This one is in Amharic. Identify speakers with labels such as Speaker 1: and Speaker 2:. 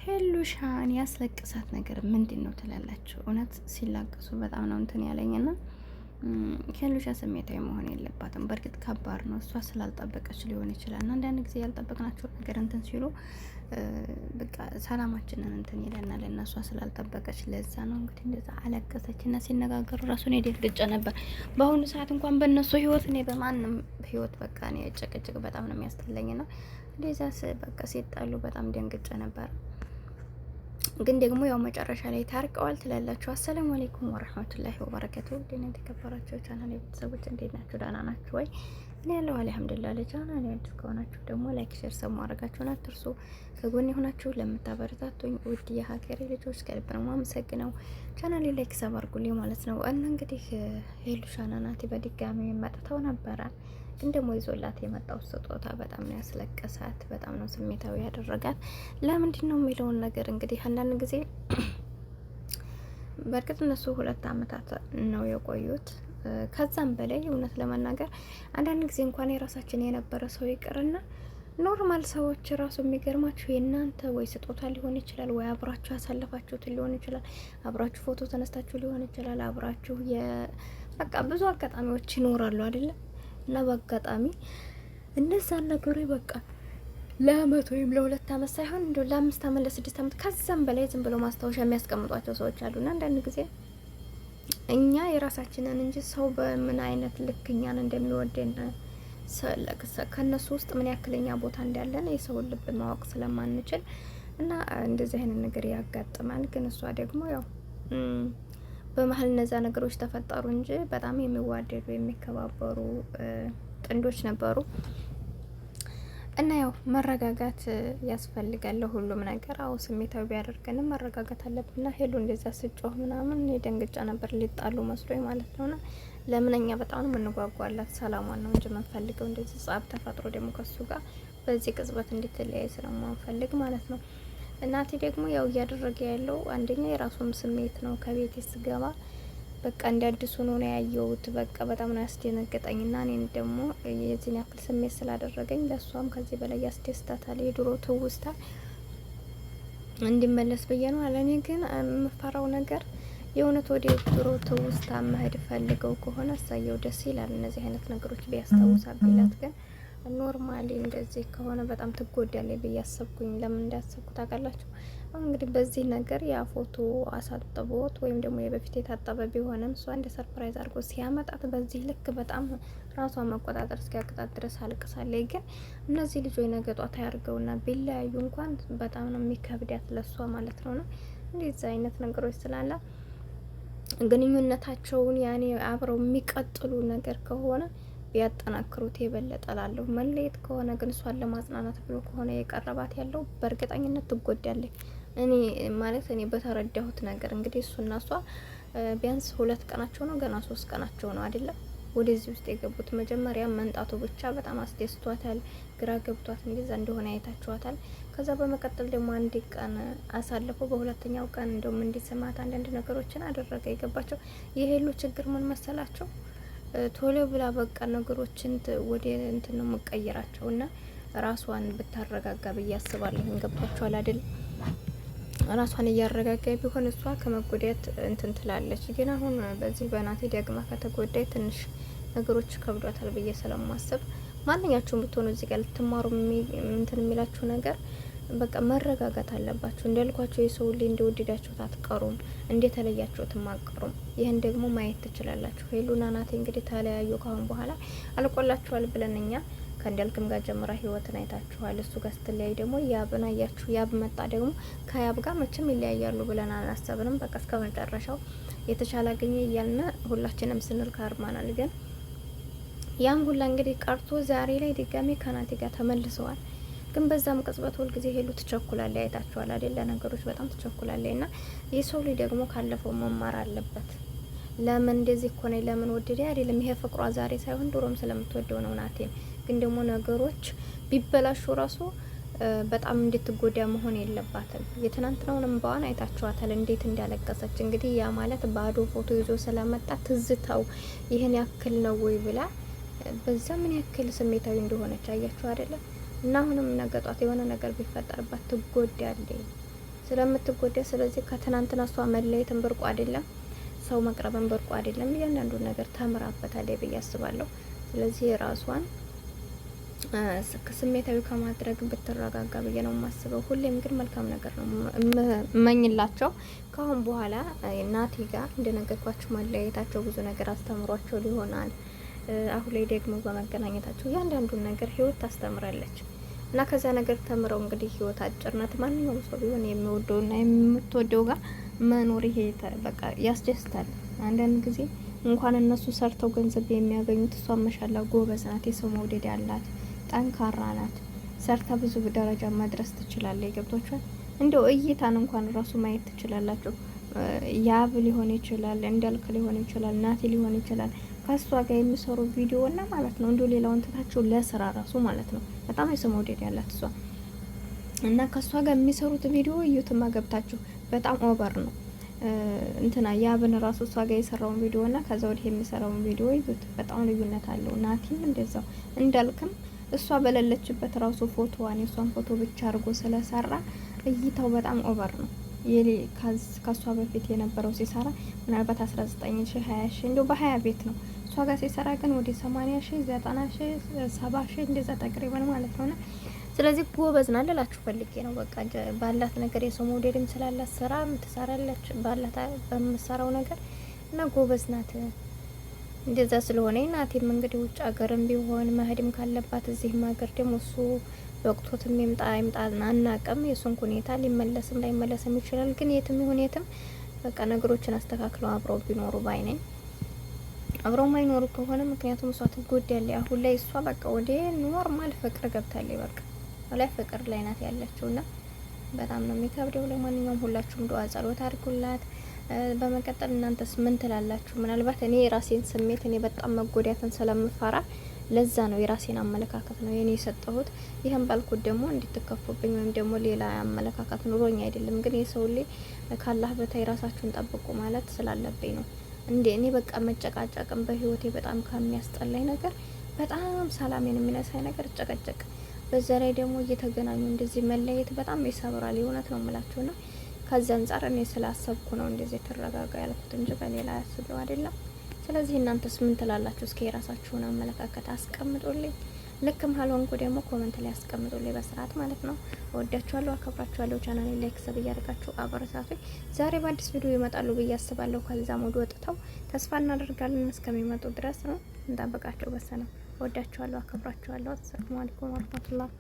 Speaker 1: ሄሉሻን ያስለቅሳት ነገር ምንድን ነው ትላላችሁ? እውነት ሲላቀሱ በጣም ነው እንትን ያለኝና ሄሉሻ ስሜታዊ መሆን የለባትም። በእርግጥ ከባድ ነው፣ እሷ ስላልጠበቀች ሊሆን ይችላል። እና አንዳንድ ጊዜ ያልጠበቅናቸው ነገር እንትን ሲሉ በቃ ሰላማችንን እንትን ይለናል። እና እሷ ስላልጠበቀች ለዛ ነው እንግዲህ እንደዛ አለቀሰች። እና ሲነጋገሩ ራሱን ደንግጬ ነበር። በአሁኑ ሰዓት እንኳን በእነሱ ህይወት እኔ በማንም ህይወት በቃ እኔ ጭቅጭቅ በጣም ነው የሚያስጠላኝ። ና እንደዛ በቃ ሲጣሉ በጣም ደንግጬ ነበር። ግን ደግሞ ያው መጨረሻ ላይ ታርቀዋል ትላላችሁ። አሰላሙ አለይኩም ወራህመቱላሂ ወበረከቱ። ደህና የተከበራችሁ ቻናል ቤተሰቦች እንዴት ናችሁ? ደህና ናችሁ ወይ? እኔ ያለው አልሐምዱሊላህ። ለቻናል አዲስ ከሆናችሁ ደግሞ ላይክ፣ ሼር፣ ሰብ ማድረጋችሁን አትርሱ። ከጎን የሆናችሁ ለምታበረታቱኝ ውድ የሀገሬ ልጆች ከልብ ነው የማመሰግነው። ቻናሌ ላይክ፣ ሰብ አድርጉልኝ ማለት ነው። እና እንግዲህ ሄሉሻና ናቲ በድጋሚ መጥተው ነበረ። ግን ደግሞ ይዞላት የመጣው ስጦታ በጣም ነው ያስለቀሳት፣ በጣም ነው ስሜታዊ ያደረጋት። ለምንድን ነው የሚለውን ነገር እንግዲህ አንዳንድ ጊዜ በእርግጥ እነሱ 2 አመታት ነው የቆዩት፣ ከዛም በላይ እውነት ለመናገር አንዳንድ ጊዜ እንኳን የራሳችን የነበረ ሰው ይቅርና ኖርማል ሰዎች ራሱ የሚገርማችሁ የእናንተ ወይ ስጦታ ሊሆን ይችላል፣ ወይ አብራችሁ ያሳለፋችሁት ሊሆን ይችላል፣ አብራችሁ ፎቶ ተነስታችሁ ሊሆን ይችላል፣ አብራችሁ በቃ ብዙ አጋጣሚዎች ይኖራሉ አይደለም። እና በአጋጣሚ እነዛን ነገሮች በቃ ለአመት ወይም ለ2 አመት ሳይሆን እንደ ለ5 አመት ለ6 አመት ከዛም በላይ ዝም ብሎ ማስታወሻ የሚያስቀምጧቸው ሰዎች አሉና አንዳንድ ጊዜ እኛ የራሳችንን እንጂ ሰው በምን አይነት ልክ እኛን እንደሚወደን ከነሱ ውስጥ ምን ያክለኛ ቦታ እንዳለን የሰውን ልብ ማወቅ ስለማንችል እና እንደዚህ አይነት ነገር ያጋጥማል። ግን እሷ ደግሞ ያው በመሀል እነዛ ነገሮች ተፈጠሩ እንጂ በጣም የሚዋደዱ የሚከባበሩ ጥንዶች ነበሩ። እና ያው መረጋጋት ያስፈልጋል ሁሉም ነገር። አዎ ስሜታዊ ቢያደርገንም መረጋጋት አለብንና ሄሉ እንደዛ ስጮህ ምናምን ደንግጫ ነበር፣ ሊጣሉ መስሎኝ ማለት ነውና ለምንኛ በጣም ነው የምንጓጓላት፣ ሰላሟን ነው እንጂ የምንፈልገው እንደዚህ ጻብ ተፈጥሮ ደግሞ ከሱ ጋር በዚህ ቅጽበት እንድትለያይ ስለማንፈልግ ማለት ነው። እናቴ ደግሞ ያው እያደረገ ያለው አንደኛ የራሱን ስሜት ነው። ከቤት ስገባ በቃ እንዲያድሱ ነው ያየሁት። በቃ በጣም ነው ያስደነገጠኝ እና እኔን ደግሞ የዚህን ያክል ስሜት ስላደረገኝ ለሷም ከዚህ በላይ ያስደስታታል። የድሮ ትውስታ እንዲመለስ ብዬ ነው አለ። እኔ ግን የምፈራው ነገር የእውነት ወደ ድሮ ትውስታ መሄድ ፈልገው ከሆነ እሳየው ደስ ይላል። እነዚህ አይነት ነገሮች ቢያስታውሳ ቢላት ግን ኖርማሊ እንደዚህ ከሆነ በጣም ትጎዳለች ብዬ አሰብኩኝ። ለምን እንዳሰብኩ ታውቃላችሁ? አሁን እንግዲህ በዚህ ነገር ያ ፎቶ አሳጥቦት ወይም ደግሞ የበፊት የታጠበ ቢሆንም እሷ እንደ ሰርፕራይዝ አድርጎ ሲያመጣት በዚህ ልክ በጣም ራሷን መቆጣጠር እስኪያቅጣት ድረስ አልቅሳለች። ግን እነዚህ ልጆች ነገ ጧት ያርገውና ቢለያዩ እንኳን በጣም ነው የሚከብዳት ለሷ ማለት ነውና እንደዚህ አይነት ነገሮች ስላለ ግንኙነታቸውን ያኔ አብረው የሚቀጥሉ ነገር ከሆነ ቢያጠናክሩት የበለጠ ላለሁ። መለየት ከሆነ ግን እሷን ለማጽናናት ብሎ ከሆነ የቀረባት ያለው በእርግጠኝነት ትጎዳለች። እኔ ማለት እኔ በተረዳሁት ነገር እንግዲህ እሱና እሷ ቢያንስ 2 ቀናቸው ነው፣ ገና 3 ቀናቸው ነው አይደለም ወደዚህ ውስጥ የገቡት። መጀመሪያ መንጣቱ ብቻ በጣም አስደስቷታል፣ ግራ ገብቷት እንደዛ እንደሆነ አይታችኋታል። ከዛ በመቀጠል ደግሞ አንድ ቀን አሳልፈው በሁለተኛው ቀን እንደውም እንዲስማት አንዳንድ ነገሮችን አደረገ። የገባቸው የሄሉ ችግር ምን መሰላቸው? ቶሎ ብላ በቃ ነገሮችን ወደ እንትን ነው መቀየራቸው እና ራሷን ብታረጋጋ ብዬ አስባለሁ። ገብቷችኋል አይደል? ራሷን እያረጋጋ ቢሆን እሷ ከመጎዳት እንትን ትላለች። ግን አሁን በዚህ በናቴ ደግማ ከተጎዳይ ትንሽ ነገሮች ከብዷታል ብዬ ስለማስብ ማንኛችሁም ብትሆኑ እዚህ ጋር ልትማሩ እንትን የሚላችሁ ነገር በቃ መረጋጋት አለባችሁ። እንዳልኳችሁ የሰው ልጅ እንደወደዳችሁት አትቀሩም፣ እንደተለያችሁትም አትቀሩም። ይህን ደግሞ ማየት ትችላላችሁ። ሄሉና ናቴ እንግዲህ ተለያዩ። ካሁን በኋላ አልቆላችኋል ብለን እኛ ከእንዳልክም ጋር ጀምራ ህይወትን አይታችኋል። እሱ ጋር ስትለያይ ደግሞ ያብን አያችሁ። ያብ መጣ ደግሞ ከያብ ጋር መቼም ይለያያሉ ብለን አላሰብንም። በቃ እስከ መጨረሻው የተሻለ አገኘ እያልን ሁላችንም ስንል ካርማናል። ግን ያም ሁላ እንግዲህ ቀርቶ ዛሬ ላይ ድጋሜ ከናቴ ጋር ተመልሰዋል። ግን በዛም ቅጽበት ሁልጊዜ ሄሉ ትቸኩላለች። አይታችኋል አይደል? ለነገሮች በጣም ትቸኩላለች። እና የሰው ልጅ ደግሞ ካለፈው መማር አለበት። ለምን እንደዚህ እኮ ነው ለምን ወደደ አይደለም። ይሄ ፍቅሯ ዛሬ ሳይሆን ድሮም ስለምትወደው ነው ናቴን። ግን ደግሞ ነገሮች ቢበላሹ ራሱ በጣም እንድትጎዳ መሆን የለባትም። የትናንትናውን እንባዋን አይታችኋታል እንዴት እንዳለቀሰች። እንግዲህ ያ ማለት ባዶ ፎቶ ይዞ ስለመጣ ትዝታው ይህን ያክል ነው ወይ ብላ በዛ ምን ያክል ስሜታዊ እንደሆነች አያችሁ አይደለም? እና አሁንም ነገጧት የሆነ ነገር ቢፈጠርባት ትጎዳለች። ስለምትጎዳ። ስለዚህ ከትናንትና እሷ መለየትን ብርቁ አይደለም፣ ሰው መቅረብን ብርቁ አይደለም። እያንዳንዱን ነገር ተምራበታለች ብዬ አስባለሁ። ስለዚህ ራሷን ስሜታዊ ከማድረግ ብትረጋጋ ብዬ ነው የማስበው። ሁሌም ግን መልካም ነገር ነው እመኝላቸው። ካሁን በኋላ ናቲ ጋር እንደነገርኳችሁ መለያየታቸው ብዙ ነገር አስተምሯቸው ሊሆናል። አሁን ላይ ደግሞ በመገናኘታቸው እያንዳንዱን ነገር ህይወት ታስተምራለች እና ከዛ ነገር ተምረው እንግዲህ ህይወት አጭር ናት። ማንኛውም ሰው ቢሆን የሚወደውና የምትወደው ጋር መኖር ይሄ በቃ ያስደስታል። አንዳንድ ጊዜ እንኳን እነሱ ሰርተው ገንዘብ የሚያገኙት እሷ መሻላ ጎበዝ ናት፣ የሰው መውደድ ያላት ጠንካራ ናት። ሰርታ ብዙ ደረጃ መድረስ ትችላለች። ገብቷችኋል? እንደው እይታን እንኳን ራሱ ማየት ትችላላችሁ። ያብ ሊሆን ይችላል፣ እንዳልክ ሊሆን ይችላል፣ ናቲ ሊሆን ይችላል። ከሷ ጋር የሚሰሩ ቪዲዮ እና ማለት ነው እንዲሁ ሌላውን ትታችሁ ለስራ ራሱ ማለት ነው በጣም የሰው መውደድ ያላት እሷ እና ከሷ ጋር የሚሰሩት ቪዲዮ እዩትማ ገብታችሁ በጣም ኦቨር ነው። እንትና ያብን ራሱ እሷ ጋር የሰራውን ቪዲዮ እና ከዛ ወዲህ የሚሰራውን ቪዲዮ እዩት፣ በጣም ልዩነት አለው። ናቲም እንደዛው እንዳልክም እሷ በሌለችበት ራሱ ፎቶዋን የሷን ፎቶ ብቻ አድርጎ ስለሰራ እይታው በጣም ኦቨር ነው። ከሷ በፊት የነበረው ሲሰራ ምናልባት 19 ሺህ 20 ሺህ እንደው በ20 ቤት ነው። እሷ ጋር ሲሰራ ግን ወደ 80 ሺህ 90 ሺህ 70 ሺህ እንደዛ ተቅሪበን ማለት ነውና ስለዚህ ጎበዝ ናት ልላችሁ ፈልጌ ነው። በቃ ባላት ነገር የሰው መውደድም ስላላት ስራ ትሰራለች ባላት በምትሰራው ነገር እና ጎበዝ ናት። እንደዛ ስለሆነ ናቲም እንግዲህ ውጭ ሀገርም ቢሆን መሄድም ካለባት እዚህም ሀገር ደግሞ እሱ ወቅቶትም ይምጣ አናቅም። የሱን ሁኔታ ሊመለስም ላይመለስም ይችላል። ግን የትም ይሁን የትም በቃ ነገሮችን አስተካክለው አብረው ቢኖሩ ባይ ነኝ። አብረው ማይኖሩ ከሆነ ምክንያቱም እሷ ትጎዳለች። አሁን ላይ እሷ በቃ ወደ ኖርማል ፍቅር ገብታለች። በቃ ላይ ፍቅር ላይ ናት ያለችውና በጣም ነው የሚከብደው። ለማንኛውም ሁላችሁም ዱአ ጸሎት አድርጉላት። በመቀጠል እናንተስ ምን ትላላችሁ? ምናልባት እኔ የራሴን ስሜት እኔ በጣም መጎዳትን ስለምፈራ ለዛ ነው የራሴን አመለካከት ነው የኔ የሰጠሁት። ይሄን ባልኩት ደግሞ እንድትከፉብኝ ወይም ደግሞ ሌላ አመለካከት ኑሮኝ አይደለም። ግን የሰው ልጅ ካላህ በታይ ራሳችሁን ጠብቁ ማለት ስላለብኝ ነው። እንዴ እኔ በቃ መጨቃጨቅም በህይወቴ በጣም ከሚያስጠላኝ ነገር በጣም ሰላሜን የሚነሳኝ ነገር ጨቀጨቅ፣ በዛ ላይ ደግሞ እየተገናኙ እንደዚህ መለየት በጣም ይሰብራል። የእውነት ነው የምላችሁና ከዛ አንጻር እኔ ስላሰብኩ ነው እንደዚህ ተረጋጋ ያልኩት እንጂ በሌላ ያስበው አይደለም። ስለዚህ እናንተስ ምን ትላላችሁ? እስኪ የራሳችሁን አመለካከት አስቀምጡልኝ። ልክም ሀልሆንኩ ደግሞ ኮመንት ላይ አስቀምጡልኝ በስርዓት ማለት ነው። እወዳችኋለሁ፣ አከብራችኋለሁ። ቻናሌ ላይክ ሰብ እያደረጋችሁ አበረታቱኝ። ዛሬ በአዲስ ቪዲዮ ይመጣሉ ብዬ አስባለሁ። ከዛ ሞድ ወጥተው ተስፋ እናደርጋለን እስከሚመጡ ድረስ ነው እንጠብቃቸው። በሰላም እወዳችኋለሁ፣ አከብራችኋለሁ። አሰላሙ አለይኩም ወራህመቱላህ